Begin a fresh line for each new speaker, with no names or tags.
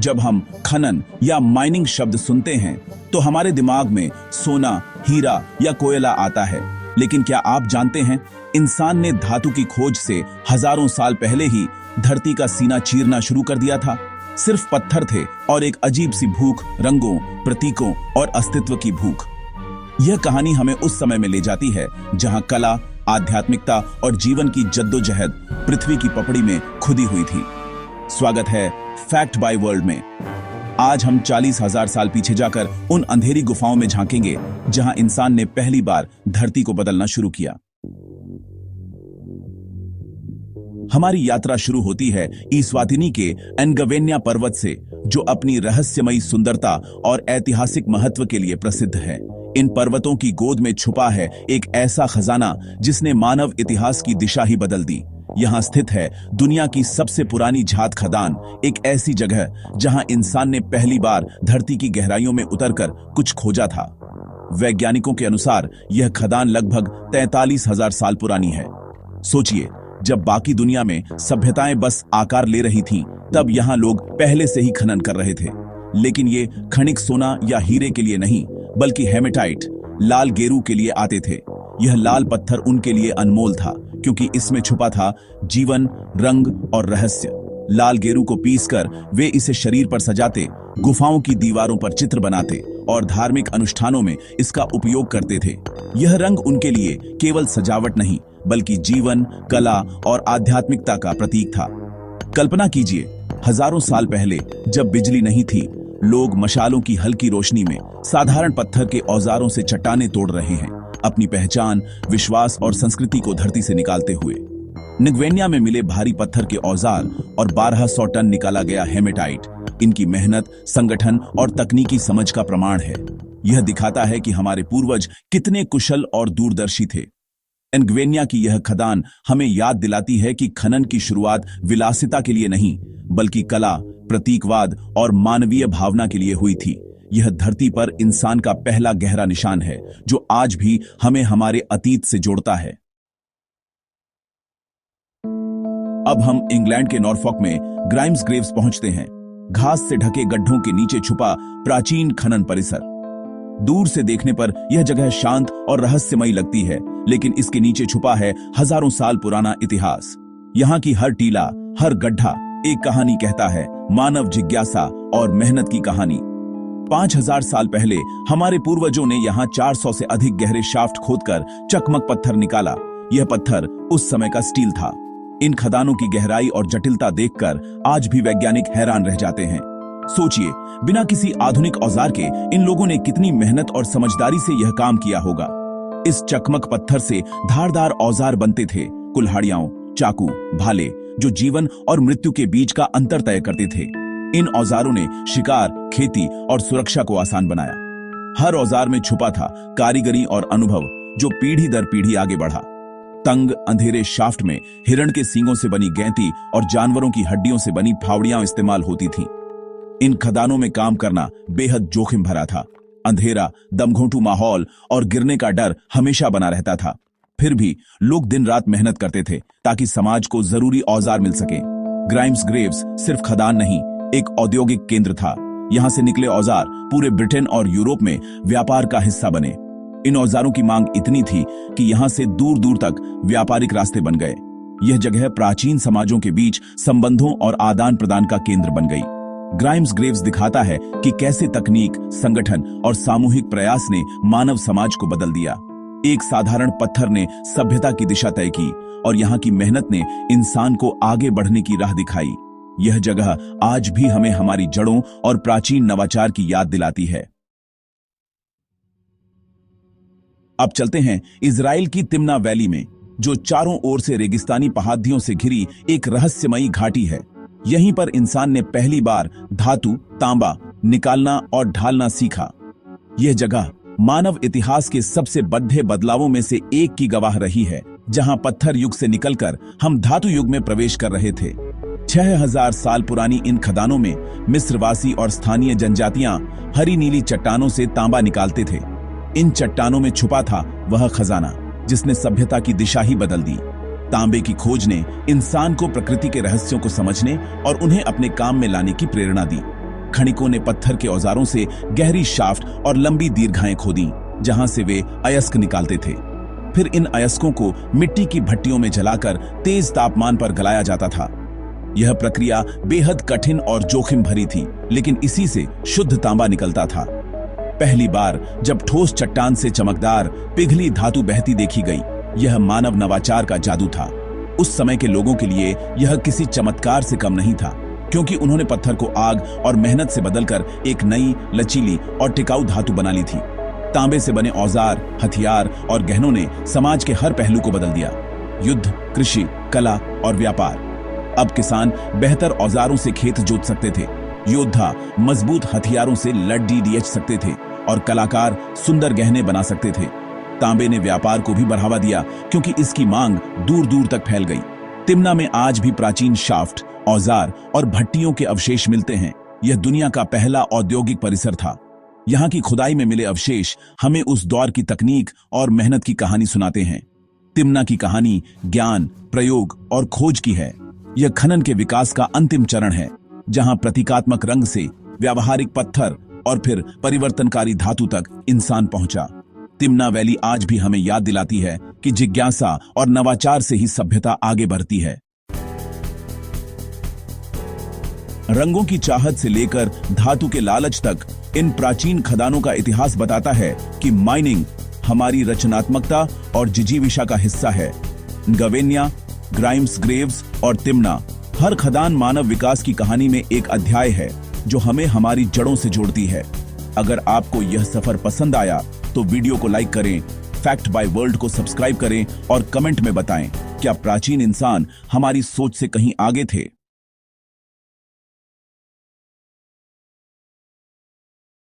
जब हम खनन या माइनिंग शब्द सुनते हैं तो हमारे दिमाग में सोना, हीरा या कोयला आता है। लेकिन क्या आप जानते हैं, इंसान ने धातु की खोज से हजारों साल पहले ही धरती का सीना चीरना शुरू कर दिया था। सिर्फ पत्थर थे और एक अजीब सी भूख, रंगों, प्रतीकों और अस्तित्व की भूख। यह कहानी हमें उस समय में ले जाती है जहां कला, आध्यात्मिकता और जीवन की जद्दोजहद पृथ्वी की पपड़ी में खुदी हुई थी। स्वागत है फैक्ट बाय वर्ल्ड में। आज हम 40,000 साल पीछे जाकर उन अंधेरी गुफाओं में झांकेंगे जहां इंसान ने पहली बार धरती को बदलना शुरू किया। हमारी यात्रा शुरू होती है ईस्वातिनी के एनगवेन्या पर्वत से, जो अपनी रहस्यमयी सुंदरता और ऐतिहासिक महत्व के लिए प्रसिद्ध है। इन पर्वतों की गोद में छुपा है एक ऐसा खजाना जिसने मानव इतिहास की दिशा ही बदल दी। यहाँ स्थित है दुनिया की सबसे पुरानी झात खदान, एक ऐसी जगह जहां इंसान ने पहली बार धरती की गहराइयों में उतरकर कुछ खोजा था। वैज्ञानिकों के अनुसार यह खदान लगभग 43,000 साल पुरानी है। सोचिए, जब बाकी दुनिया में सभ्यताएं बस आकार ले रही थीं, तब यहाँ लोग पहले से ही खनन कर रहे थे। लेकिन ये खनिक सोना या हीरे के लिए नहीं, बल्कि हेमेटाइट, लाल गेरू के लिए आते थे। यह लाल पत्थर उनके लिए अनमोल था क्योंकि इसमें छुपा था जीवन, रंग और रहस्य। लाल गेरू को पीसकर वे इसे शरीर पर सजाते, गुफाओं की दीवारों पर चित्र बनाते और धार्मिक अनुष्ठानों में इसका उपयोग करते थे। यह रंग उनके लिए केवल सजावट नहीं, बल्कि जीवन, कला और आध्यात्मिकता का प्रतीक था। कल्पना कीजिए, हजारों साल पहले जब बिजली नहीं थी, लोग मशालों की हल्की रोशनी में साधारण पत्थर के औजारों से चट्टानें तोड़ रहे हैं, अपनी पहचान, विश्वास और संस्कृति को धरती से निकालते हुए। निग्वेन्या में मिले भारी पत्थर के औजार और 1200 टन निकाला गया हेमेटाइट इनकी मेहनत, संगठन और तकनीकी समझ का प्रमाण है। यह दिखाता है कि हमारे पूर्वज कितने कुशल और दूरदर्शी थे। एनग्वेन्या की यह खदान हमें याद दिलाती है कि खनन की शुरुआत विलासिता के लिए नहीं, बल्कि कला, प्रतीकवाद और मानवीय भावना के लिए हुई थी। यह धरती पर इंसान का पहला गहरा निशान है, जो आज भी हमें हमारे अतीत से जोड़ता है। अब हम इंग्लैंड के नॉर्फॉक में ग्राइम्स ग्रेव्स पहुंचते हैं, घास से ढके गड्ढों के नीचे छुपा प्राचीन खनन परिसर। दूर से देखने पर यह जगह शांत और रहस्यमयी लगती है, लेकिन इसके नीचे छुपा है हजारों साल पुराना इतिहास। यहाँ की हर टीला, हर गड्ढा एक कहानी कहता है, मानव जिज्ञासा और मेहनत की कहानी। 5,000 साल पहले हमारे पूर्वजों ने यहाँ 400 से अधिक गहरे शाफ्ट खोदकर चकमक पत्थर निकाला। यह पत्थर उस समय का स्टील था। इन खदानों की गहराई और जटिलता देखकर आज भी वैज्ञानिक हैरान रह जाते हैं। सोचिए, बिना किसी आधुनिक औजार के इन लोगों ने कितनी मेहनत और समझदारी से यह काम किया होगा। इस चकमक पत्थर से धारदार औजार बनते थे, कुल्हाड़ियां, चाकू, भाले, जो जीवन और मृत्यु के बीच का अंतर तय करते थे। इन औजारों ने शिकार, खेती और सुरक्षा को आसान बनाया। हर औजार में छुपा था कारीगरी और अनुभव, जो पीढ़ी दर पीढ़ी आगे बढ़ा। तंग अंधेरे शाफ्ट में हिरण के सींगों से बनी गैंती और जानवरों की हड्डियों से बनी फावड़ियां इस्तेमाल होती थीं। इन खदानों में काम करना बेहद जोखिम भरा था। अंधेरा, दमघोंटू माहौल और गिरने का डर हमेशा बना रहता था। फिर भी लोग दिन रात मेहनत करते थे ताकि समाज को जरूरी औजार मिल सके। ग्राइम्स ग्रेव्स सिर्फ खदान नहीं, एक औद्योगिक केंद्र था। यहां से निकले औजार पूरे ब्रिटेन और यूरोप में व्यापार का हिस्सा बने। इन औजारों की मांग इतनी थी कि यहां से दूर दूर तक व्यापारिक रास्ते बन गए। यह जगह प्राचीन समाजों के बीच संबंधों और आदान प्रदान का केंद्र बन गई। ग्राइम्स ग्रेव्स दिखाता है कि कैसे तकनीक, संगठन और सामूहिक प्रयास ने मानव समाज को बदल दिया। एक साधारण पत्थर ने सभ्यता की दिशा तय की और यहाँ की मेहनत ने इंसान को आगे बढ़ने की राह दिखाई। यह जगह आज भी हमें हमारी जड़ों और प्राचीन नवाचार की याद दिलाती है। अब चलते हैं इजराइल की तिम्ना वैली में, जो चारों ओर से रेगिस्तानी पहाड़ियों से घिरी एक रहस्यमयी घाटी है। यहीं पर इंसान ने पहली बार धातु, तांबा निकालना और ढालना सीखा। यह जगह मानव इतिहास के सबसे बड़े बदलावों में से एक की गवाह रही है, जहां पत्थर युग से निकलकर हम धातु युग में प्रवेश कर रहे थे। 6,000 साल पुरानी इन खदानों में मिस्रवासी और स्थानीय जनजातियां हरी नीली चट्टानों से तांबा निकालते थे। इन चट्टानों में छुपा था वह खजाना जिसने सभ्यता की दिशा ही बदल दी। तांबे की खोज ने इंसान को प्रकृति के रहस्यों को समझने और उन्हें अपने काम में लाने की प्रेरणा दी। खनिकों ने पत्थर के औजारों से गहरी शाफ्ट और लंबी दीर्घाएं खोदी, जहां से वे अयस्क निकालते थे। फिर इन अयस्कों को मिट्टी की भट्टियों में जलाकर तेज तापमान पर गलाया जाता था। यह प्रक्रिया बेहद कठिन और जोखिम भरी थी, लेकिन इसी से शुद्ध तांबा निकलता था। पहली बार जब ठोस चट्टान से चमकदार पिघली धातु बहती देखी गई, यह मानव नवाचार का जादू था। उस समय के लोगों के लिए यह किसी चमत्कार से कम नहीं था, क्योंकि उन्होंने पत्थर को आग और मेहनत से बदलकर एक नई, लचीली और टिकाऊ धातु बना ली थी। तांबे से बने औजार, हथियार और गहनों ने समाज के हर पहलू को बदल दिया। युद्ध, कृषि, कला और व्यापार। अब किसान बेहतर औजारों से खेत जोत सकते थे, योद्धा मजबूत हथियारों से लड़ सकते थे और कलाकार सुंदर गहने बना सकते थे। तांबे ने व्यापार को भी बढ़ावा दिया, क्योंकि इसकी मांग दूर दूर तक फैल गई। तिम्ना में आज भी प्राचीन शाफ्ट, औजार और भट्टियों के अवशेष मिलते हैं। यह दुनिया का पहला औद्योगिक परिसर था। यहाँ की खुदाई में मिले अवशेष हमें उस दौर की तकनीक और मेहनत की कहानी सुनाते हैं। तिम्ना की कहानी ज्ञान, प्रयोग और खोज की है। यह खनन के विकास का अंतिम चरण है, जहां प्रतीकात्मक रंग से व्यावहारिक पत्थर और फिर परिवर्तनकारी धातु तक इंसान पहुंचा। तिम्ना वैली आज भी हमें याद दिलाती है कि जिज्ञासा और नवाचार से ही सभ्यता आगे बढ़ती है। रंगों की चाहत से लेकर धातु के लालच तक इन प्राचीन खदानों का इतिहास बताता है कि माइनिंग हमारी रचनात्मकता और जिजीविषा का हिस्सा है। गवेन्या, ग्राइम्स ग्रेव्स और तिम्ना, हर खदान मानव विकास की कहानी में एक अध्याय है जो हमें हमारी जड़ों से जोड़ती है। अगर आपको यह सफर पसंद आया तो वीडियो को लाइक करें, फैक्ट बाय वर्ल्ड को सब्सक्राइब करें और कमेंट में बताएं क्या प्राचीन इंसान हमारी सोच से कहीं आगे थे।